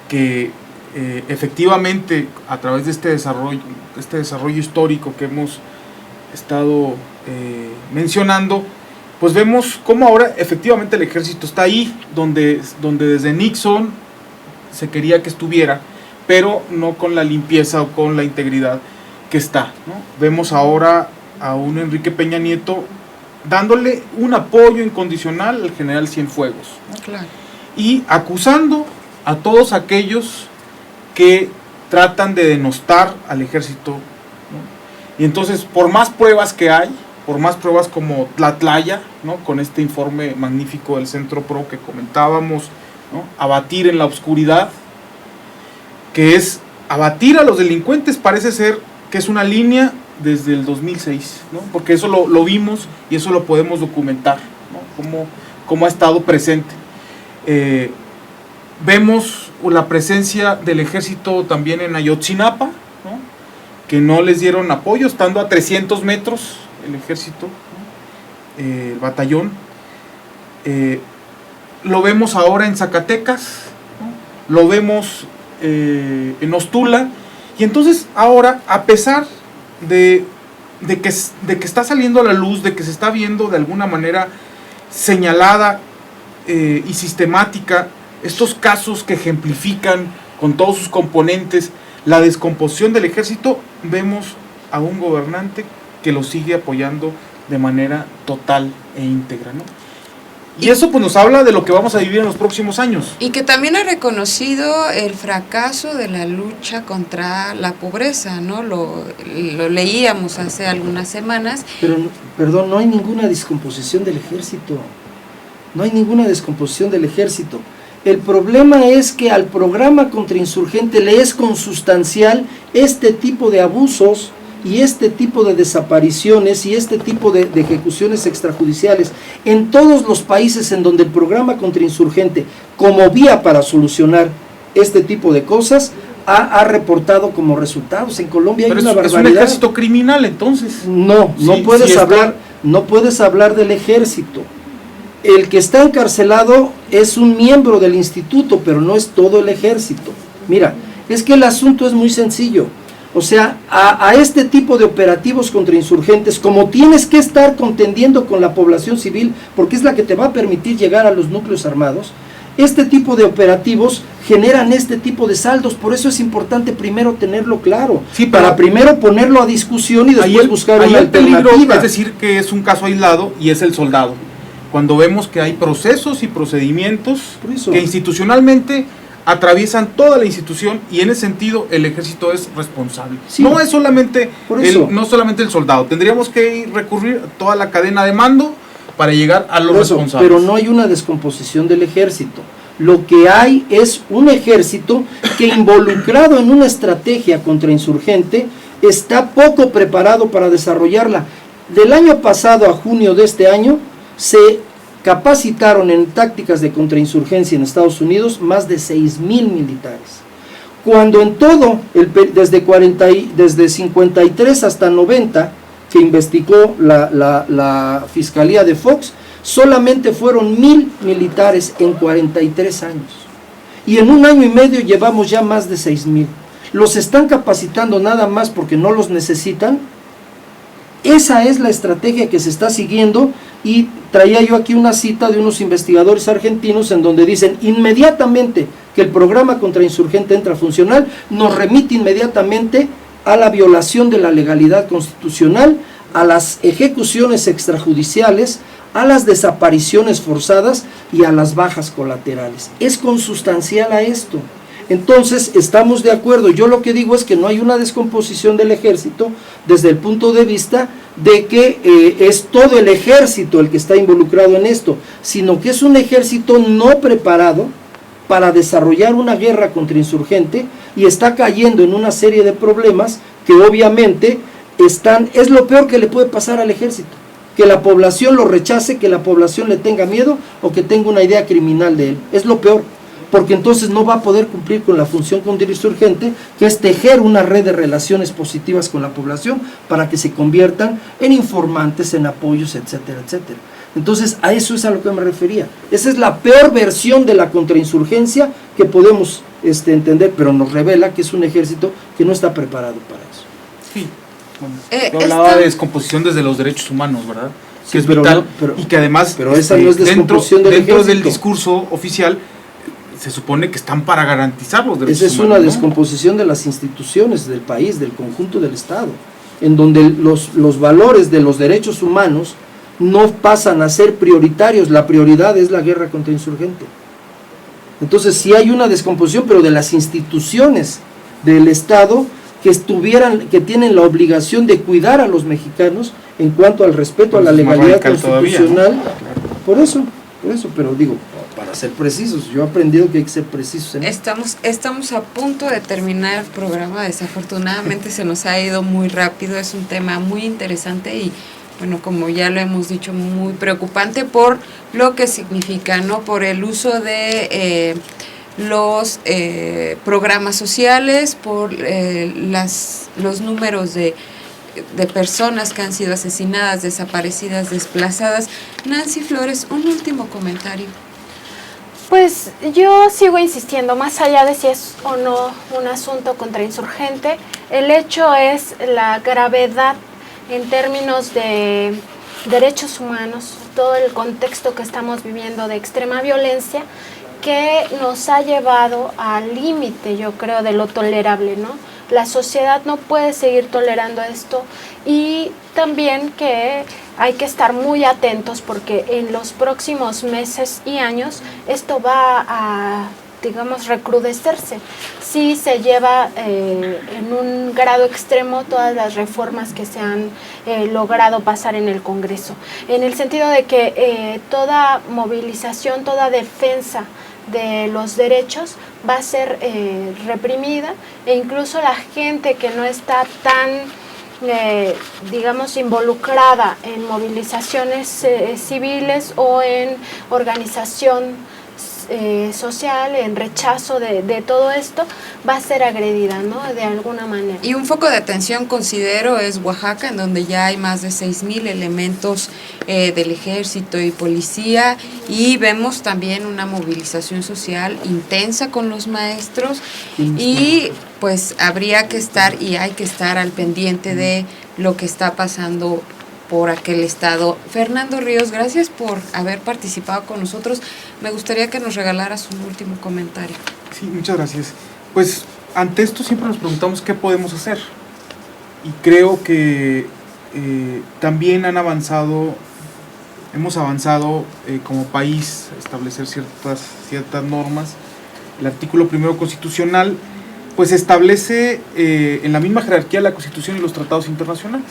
que efectivamente, a través de este desarrollo histórico que hemos estado mencionando, pues vemos cómo ahora efectivamente el ejército está ahí, donde desde Nixon se quería que estuviera, pero no con la limpieza o con la integridad que está, ¿no? Vemos ahora a un Enrique Peña Nieto dándole un apoyo incondicional al general Cienfuegos, ¿no? Claro. Y acusando a todos aquellos que tratan de denostar al ejército, ¿no? Y entonces, por más pruebas que hay, por más pruebas como Tlatlaya, ¿no? Con este informe magnífico del Centro PRO que comentábamos, ¿no? Abatir en la oscuridad, que es abatir a los delincuentes, parece ser que es una línea desde el 2006, ¿no? Porque eso lo vimos y eso lo podemos documentar, ¿no? Cómo ha estado presente. Vemos la presencia del ejército también en Ayotzinapa, ¿no? Que no les dieron apoyo, estando a 300 metros el ejército, ¿no? El batallón. Lo vemos ahora en Zacatecas, ¿no? Lo vemos en Ostula, y entonces ahora, a pesar de que está saliendo a la luz, de que se está viendo de alguna manera señalada y sistemática estos casos que ejemplifican con todos sus componentes la descomposición del ejército, vemos a un gobernante que lo sigue apoyando de manera total e íntegra, ¿no? Y eso pues nos habla de lo que vamos a vivir en los próximos años. Y que también ha reconocido el fracaso de la lucha contra la pobreza, ¿no? Lo leíamos hace algunas semanas. Pero, perdón, no hay ninguna descomposición del ejército. No hay ninguna descomposición del ejército. El problema es que al programa contrainsurgente le es consustancial este tipo de abusos y este tipo de desapariciones y este tipo de ejecuciones extrajudiciales en todos los países en donde el programa contrainsurgente, como vía para solucionar este tipo de cosas, ha reportado como resultados. En Colombia hay una barbaridad. ¿Es un ejército criminal entonces? No puedes hablar del ejército. El que está encarcelado es un miembro del instituto, pero no es todo el ejército. Mira, es que el asunto es muy sencillo. O sea, a este tipo de operativos contrainsurgentes, como tienes que estar contendiendo con la población civil, porque es la que te va a permitir llegar a los núcleos armados, este tipo de operativos generan este tipo de saldos. Por eso es importante primero tenerlo claro, sí, para primero ponerlo a discusión y después buscar una alternativa. Es decir, que es un caso aislado y es el soldado. Cuando vemos que hay procesos y procedimientos que institucionalmente atraviesan toda la institución, y en ese sentido el ejército es responsable. Sí, no es solamente el soldado, tendríamos que recurrir a toda la cadena de mando para llegar a los responsables. Pero no hay una descomposición del ejército. Lo que hay es un ejército que, involucrado en una estrategia contrainsurgente, está poco preparado para desarrollarla. Del año pasado a junio de este año se capacitaron en tácticas de contrainsurgencia en Estados Unidos más de 6,000 militares. Cuando en todo, desde 53 hasta 90, que investigó la Fiscalía de Fox, solamente fueron 1,000 militares en 43 años. Y en un año y medio llevamos ya más de 6,000. ¿Los están capacitando nada más porque no los necesitan? Esa es la estrategia que se está siguiendo, y traía yo aquí una cita de unos investigadores argentinos en donde dicen: inmediatamente que el programa contrainsurgente entra funcional, nos remite inmediatamente a la violación de la legalidad constitucional, a las ejecuciones extrajudiciales, a las desapariciones forzadas y a las bajas colaterales. Es consustancial a esto. Entonces, estamos de acuerdo. Yo lo que digo es que no hay una descomposición del ejército desde el punto de vista de que es todo el ejército el que está involucrado en esto, sino que es un ejército no preparado para desarrollar una guerra contrainsurgente, y está cayendo en una serie de problemas que obviamente es lo peor que le puede pasar al ejército. Que la población lo rechace, que la población le tenga miedo o que tenga una idea criminal de él. Es lo peor, porque entonces no va a poder cumplir con la función contrainsurgente, que es tejer una red de relaciones positivas con la población para que se conviertan en informantes, en apoyos, etcétera, etcétera. Entonces, a eso es a lo que me refería. Esa es la peor versión de la contrainsurgencia que podemos entender, pero nos revela que es un ejército que no está preparado para eso. Sí, bueno, yo hablaba de descomposición desde los derechos humanos, ¿verdad? Sí, que es pero vital, no, pero, y que además pero esa no es descomposición dentro del discurso oficial se supone que están para garantizar los derechos humanos. Esa es una descomposición de las instituciones del país, del conjunto del Estado, en donde los valores de los derechos humanos no pasan a ser prioritarios. La prioridad es la guerra contra insurgente. Entonces sí hay una descomposición, pero de las instituciones del Estado que tienen la obligación de cuidar a los mexicanos en cuanto al respeto a la legalidad constitucional. Todavía, ¿no? Por eso, pero digo, para ser precisos, yo he aprendido que hay que ser precisos en Estamos a punto de terminar el programa, desafortunadamente se nos ha ido muy rápido, es un tema muy interesante y bueno, como ya lo hemos dicho, muy preocupante por lo que significa, ¿no? Por el uso de los programas sociales, por los números de personas que han sido asesinadas, desaparecidas, desplazadas. Nancy Flores, un último comentario. Pues yo sigo insistiendo, más allá de si es o no un asunto contrainsurgente, el hecho es la gravedad en términos de derechos humanos, todo el contexto que estamos viviendo de extrema violencia que nos ha llevado al límite, yo creo, de lo tolerable, ¿no? La sociedad no puede seguir tolerando esto y también que hay que estar muy atentos porque en los próximos meses y años esto va a, digamos, recrudecerse. Si se lleva en un grado extremo todas las reformas que se han logrado pasar en el Congreso, en el sentido de que toda movilización, toda defensa de los derechos va a ser reprimida e incluso la gente que no está tan digamos involucrada en movilizaciones civiles o en organización social, en rechazo de todo esto, va a ser agredida, ¿no? De alguna manera. Y un foco de atención, considero, es Oaxaca, en donde ya hay más de 6,000 elementos del ejército y policía, y vemos también una movilización social intensa con los maestros, y pues habría que estar y hay que estar al pendiente de lo que está pasando por aquel estado. Fernando Ríos, gracias por haber participado con nosotros. Me gustaría que nos regalaras un último comentario. Sí, muchas gracias. Pues ante esto siempre nos preguntamos qué podemos hacer. Y creo que también hemos avanzado como país a establecer ciertas normas. El artículo 1 constitucional pues establece en la misma jerarquía la Constitución y los tratados internacionales.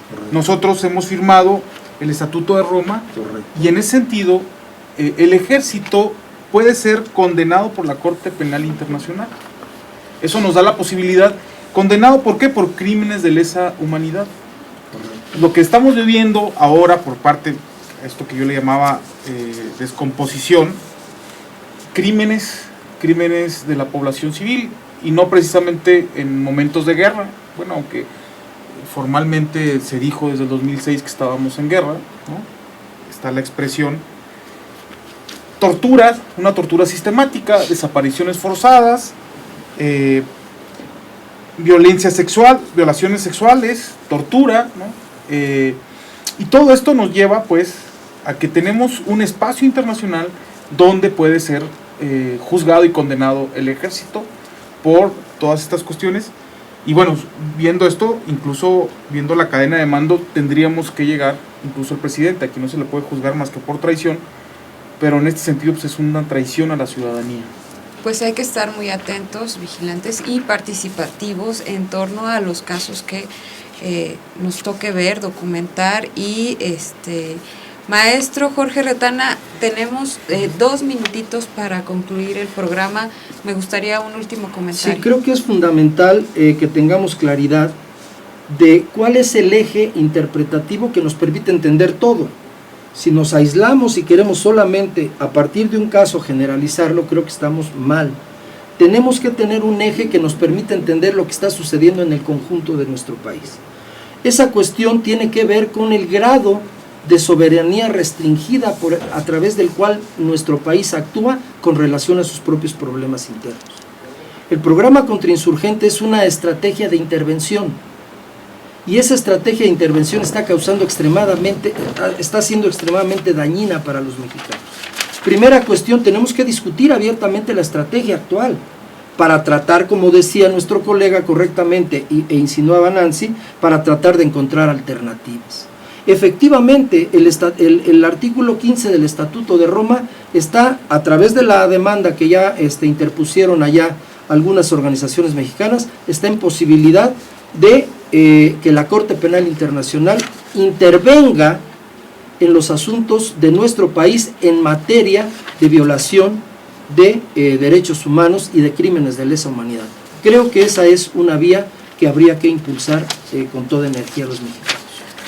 Correcto. Nosotros hemos firmado el Estatuto de Roma. Correcto. Y en ese sentido el ejército puede ser condenado por la Corte Penal Internacional. Eso nos da la posibilidad. ¿Condenado por qué? Por crímenes de lesa humanidad. Correcto. Lo que estamos viviendo ahora por parte, esto que yo le llamaba descomposición, crímenes de la población civil, y no precisamente en momentos de guerra. Bueno, aunque formalmente se dijo desde el 2006 que estábamos en guerra, ¿no? Está la expresión. Torturas, una tortura sistemática, desapariciones forzadas, violencia sexual, violaciones sexuales, tortura, ¿no? Y todo esto nos lleva pues a que tenemos un espacio internacional donde puede ser juzgado y condenado el ejército por todas estas cuestiones. Y bueno, viendo esto, incluso viendo la cadena de mando, tendríamos que llegar, incluso el presidente, aquí no se le puede juzgar más que por traición, pero en este sentido pues es una traición a la ciudadanía. Pues hay que estar muy atentos, vigilantes y participativos en torno a los casos que nos toque ver, documentar. Y maestro Jorge Retana, tenemos 2 minutitos para concluir el programa. Me gustaría un último comentario. Sí, creo que es fundamental que tengamos claridad de cuál es el eje interpretativo que nos permite entender todo. Si nos aislamos y queremos solamente a partir de un caso generalizarlo, creo que estamos mal. Tenemos que tener un eje que nos permita entender lo que está sucediendo en el conjunto de nuestro país. Esa cuestión tiene que ver con el grado de soberanía restringida a través del cual nuestro país actúa con relación a sus propios problemas internos. El programa contrainsurgente es una estrategia de intervención, y esa estrategia de intervención está siendo extremadamente dañina para los mexicanos. Primera cuestión, tenemos que discutir abiertamente la estrategia actual para tratar, como decía nuestro colega correctamente e insinuaba Nancy, para tratar de encontrar alternativas. Efectivamente, el artículo 15 del Estatuto de Roma está, a través de la demanda que ya interpusieron allá algunas organizaciones mexicanas, está en posibilidad de que la Corte Penal Internacional intervenga en los asuntos de nuestro país en materia de violación de derechos humanos y de crímenes de lesa humanidad. Creo que esa es una vía que habría que impulsar con toda energía a los mexicanos.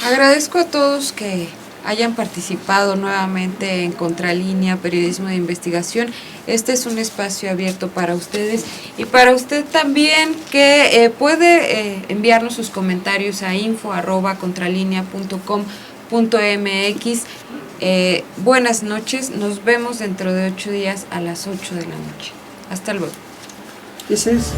Agradezco a todos que hayan participado nuevamente en Contralínea, Periodismo de Investigación. Este es un espacio abierto para ustedes y para usted también, que puede enviarnos sus comentarios a info@contralinea.com.mx. Buenas noches, nos vemos dentro de 8 días a las 8 de la noche. Hasta luego. Ese es.